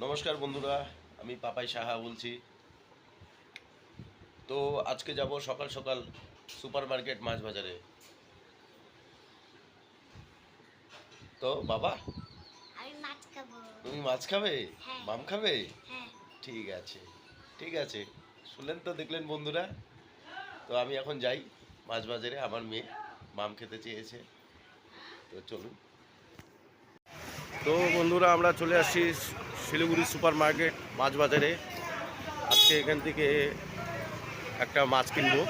নমস্কার বন্ধুরা, আমি পাপাই সাহা বলছি। তো আজকে যাব সকাল সকাল সুপার মার্কেট মাছ বাজারে। তো বাবা, আমি মাছ খাবো। তুমি মাছ খাবে? হ্যাঁ। মাম খাবে? হ্যাঁ। ঠিক আছে, ঠিক আছে। শুনলেন তো, দেখলেন বন্ধুরা। তো আমি এখন যাই মাছ বাজারে, আমার মেয়ে মাম খেতে চেয়েছে। তো চলুন। তো বন্ধুরা, আমরা চলে আসছি শিলিগুড়ি সুপার মার্কেট মাছ বাজারে। আজকে এখান থেকে একটা মাছ কিনবো।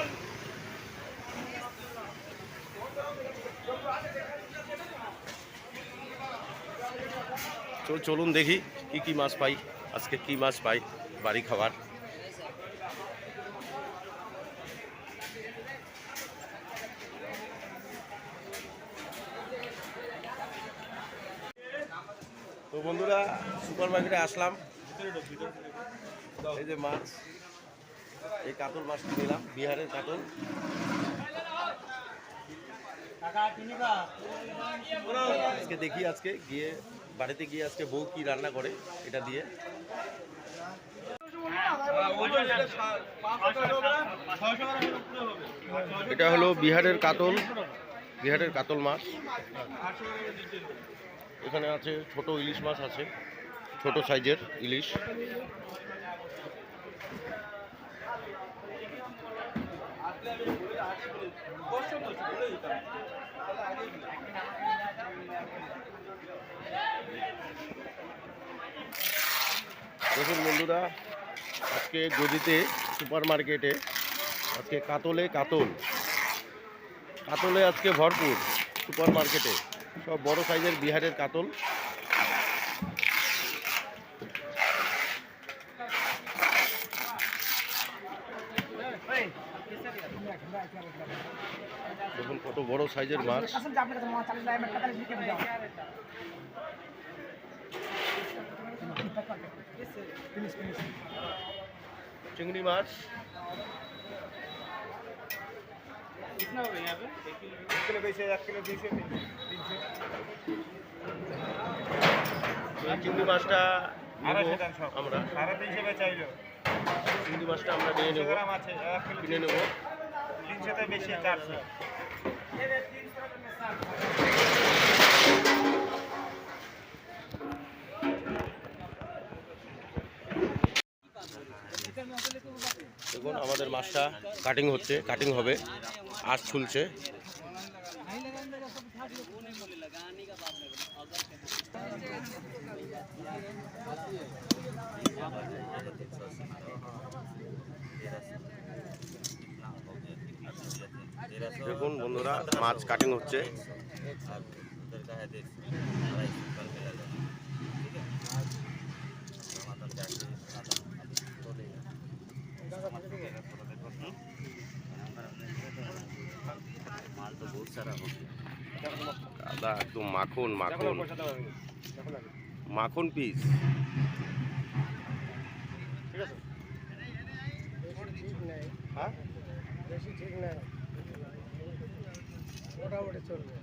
চলুন দেখি কি কি মাছ পাই, আজকে কি মাছ পাই বাড়ি খাবার। তো বন্ধুরা, সুপার মার্কেটে আসলাম। এই যে মাছ, এই কাতল মাছ নিলাম, বিহারের কাতল। আজকে দেখি, আজকে গিয়ে বাড়িতে গিয়ে আজকে বউ কি রান্না করে এটা দিয়ে। এটা হলো বিহারের কাতল, বিহারের কাতল মাছ। এখানে আছে ছোট ইলিশ মাছ, আছে ছোট সাইজের ইলিশ। দেখুন বন্ধুরা, আজকে গদিতে সুপার মার্কেটে আজকে কাতলে কাতলে আজকে ভরপুর সুপার মার্কেটে। সব বড় সাইজের বিহারের কাতল। দেখুন কত বড় সাইজের মাছ। চিংড়ি মাছ চিংড়ি মাছটা আমরা চিংড়ি মাছটা আমরা নিয়ে নেব, কিনে নেব। 300 বেশি 400। দেখুন আমাদের মাছটা কাটিং হচ্ছে, কাটিং হবে, আঁশ ছুলছে। দেখুন বন্ধুরা, মাছ কাটিং হচ্ছে। দাদা একদম মাখন মাখন মাখন পিস। ঠিক আছে, হ্যাঁ বেশি ঠিক নাই, মোটামুটি চলবে।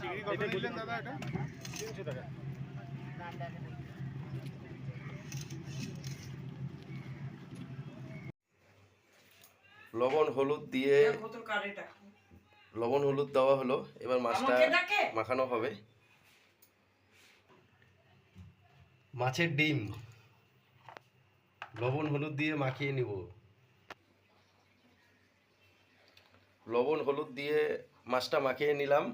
চিংড়ি কত নিলেন দাদা? এটা 300 টাকা। লবণ হলুদ দিয়ে, লবণ হলুদ দেওয়া হলো, এবার মাছটা মাখানো হবে। মাছের ডিম লবণ হলুদ দিয়ে মাখিয়ে নিব। লবণ হলুদ দিয়ে মাছটা মাখিয়ে নিলাম।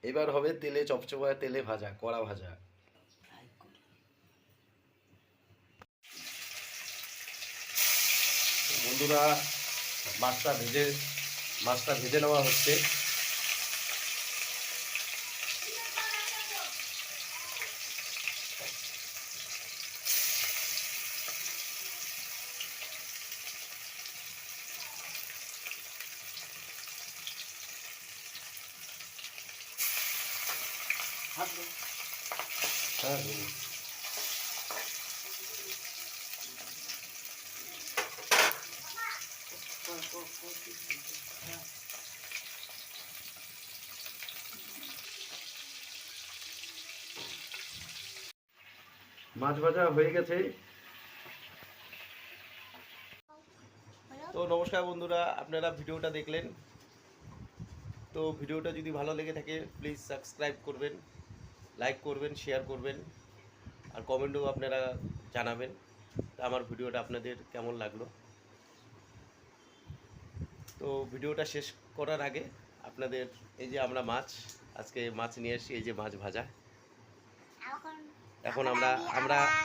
এবার হবে তেলে চপচপায়, তেলে ভাজা, কড়া ভাজা। বন্ধুরা, মাছটা ভেজে নেওয়া হচ্ছে। হ্যাঁ, মাছ ভাজা হয়ে গেছে। বলো। তো নমস্কার বন্ধুরা, আপনারা ভিডিওটা দেখলেন। তো ভিডিওটা যদি ভালো লেগে থাকে প্লিজ সাবস্ক্রাইব করবেন, লাইক করবেন, শেয়ার করবেন, আর কমেন্টও আপনারা জানাবেন আমার ভিডিওটা আপনাদের কেমন লাগলো। তো ভিডিওটা শেষ করার আগে আপনাদের এই যে আমরা আজকে মাছ নিয়ে এসেছি, এই যে মাছ ভাজা। এখন এখন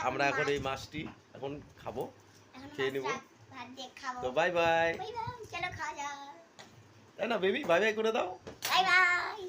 আমরা এখন এই মাছটি এখন খাবো, খেয়ে নেব। ভাত দিয়ে খাবো। তো বাই বাই। বাই বাই, চলো খাওয়া যাক। তাই না বেবি, বাই বাই করে দাও। Bye bye.